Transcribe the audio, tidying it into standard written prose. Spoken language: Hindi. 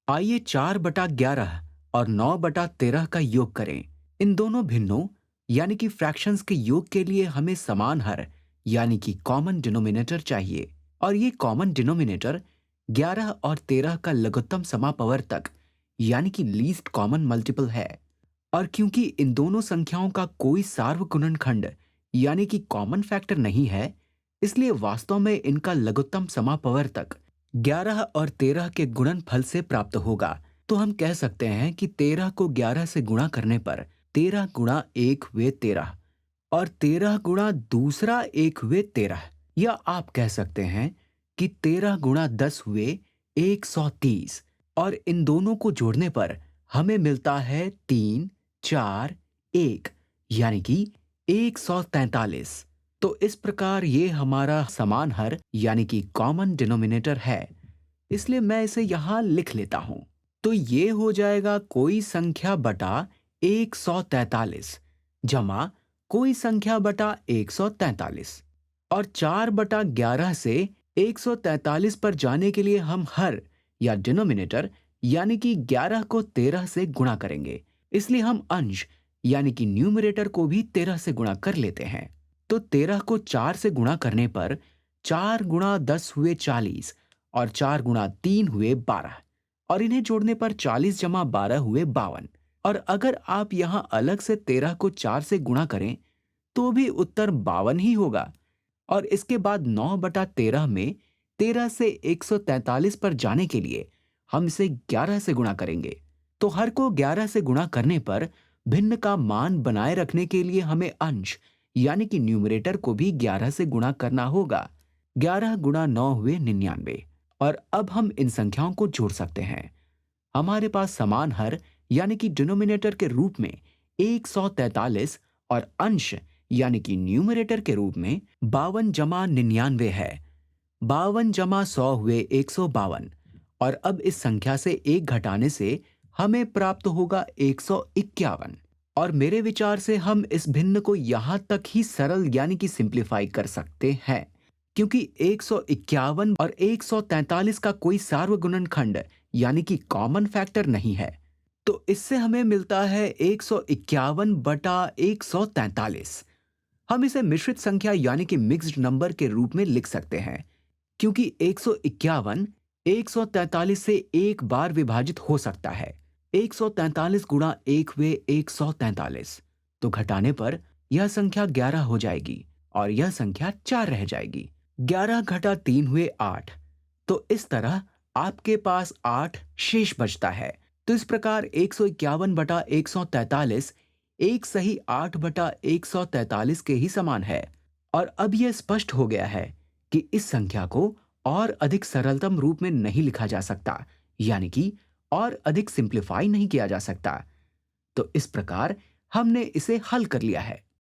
आइए 4/11 और 9/13 का योग करें। इन दोनों भिन्नों यानी कि फ्रैक्शंस के योग के लिए हमें समान हर यानी कि कॉमन डिनोमिनेटर चाहिए और ये कॉमन डिनोमिनेटर 11 और 13 का लघुत्तम समापवर्तक यानी कि लीस्ट कॉमन मल्टीपल है। और क्योंकि इन दोनों संख्याओं का कोई सार्वगुणनखंड यानी कि कॉमन फैक्टर नहीं है, इसलिए वास्तव में इनका लघुत्तम समापवर्तक 11 और 13 के गुणनफल से प्राप्त होगा। तो हम कह सकते हैं कि 13 को 11 से गुणा करने पर 13 गुणा 1 हुए 13 और 13 गुणा दूसरा 1 हुए 13, या आप कह सकते हैं कि 13 गुणा 10 हुए 130 और इन दोनों को जोड़ने पर हमें मिलता है 3 4 1 यानी कि 143। तो इस प्रकार ये हमारा समान हर यानी कि कॉमन डिनोमिनेटर है, इसलिए मैं इसे यहां लिख लेता हूं। तो ये हो जाएगा कोई संख्या बटा 143 जमा कोई संख्या बटा 143। और 4/11 से 143 पर जाने के लिए हम हर या डिनोमिनेटर यानी कि 11 को 13 से गुणा करेंगे, इसलिए हम अंश यानी कि न्यूमरेटर को भी 13 से गुणा कर लेते हैं। तो 13 को 4 से गुणा करने पर 4 गुणा 10 हुए 40 और 4 गुणा 3 हुए 12 और इन्हें जोड़ने पर 40 जमा 12 हुए 52। और अगर आप यहां अलग से 13 को 4 से गुणा करें तो भी उत्तर 52 ही होगा। और इसके बाद 9/13 में 13 से 143 पर जाने के लिए हम इसे 11 से गुणा करेंगे। तो हर को 11 से गुणा करने पर भिन्न का मान बनाए रखने के लिए हमें अंश यानी कि न्यूमरेटर को भी 11 से गुणा करना होगा। 11 गुणा 9 हुए 99 और अब हम इन संख्याओं को जोड़ सकते हैं। हमारे पास समान हर यानी कि डिनोमिनेटर के रूप में 143 और अंश यानी कि न्यूमरेटर के रूप में 52 जमा 99 है। 52 जमा 100 हुए 152 और अब इस संख्या से एक घटाने से हमें प्राप्त होगा 151। और मेरे विचार से हम इस भिन्न को यहां तक ही सरल यानी कि सिंप्लीफाई कर सकते हैं, क्योंकि 151 और 143 का कोई सार्वगुणनखंड यानी कि कॉमन फैक्टर नहीं है। तो इससे हमें मिलता है 151/143। हम इसे मिश्रित संख्या यानी कि मिक्स्ड नंबर के रूप में लिख सकते हैं, क्योंकि 151 143 से एक बार विभाजित हो सकता है। 143 गुणा 1 हुए 143, तो घटाने पर यह संख्या 11 हो जाएगी और यह संख्या 4 रह जाएगी। 11 घटा 3 हुए 8, तो इस तरह आपके पास 8 शेष बचता है। तो इस प्रकार 151/143 एक सही 8/143 के ही समान है। और अब यह स्पष्ट हो गया है कि इस संख्या को और अधिक सरलतम रूप में नहीं लिखा जा सकता, यानी कि और अधिक सिंप्लीफाई नहीं किया जा सकता। तो इस प्रकार हमने इसे हल कर लिया है।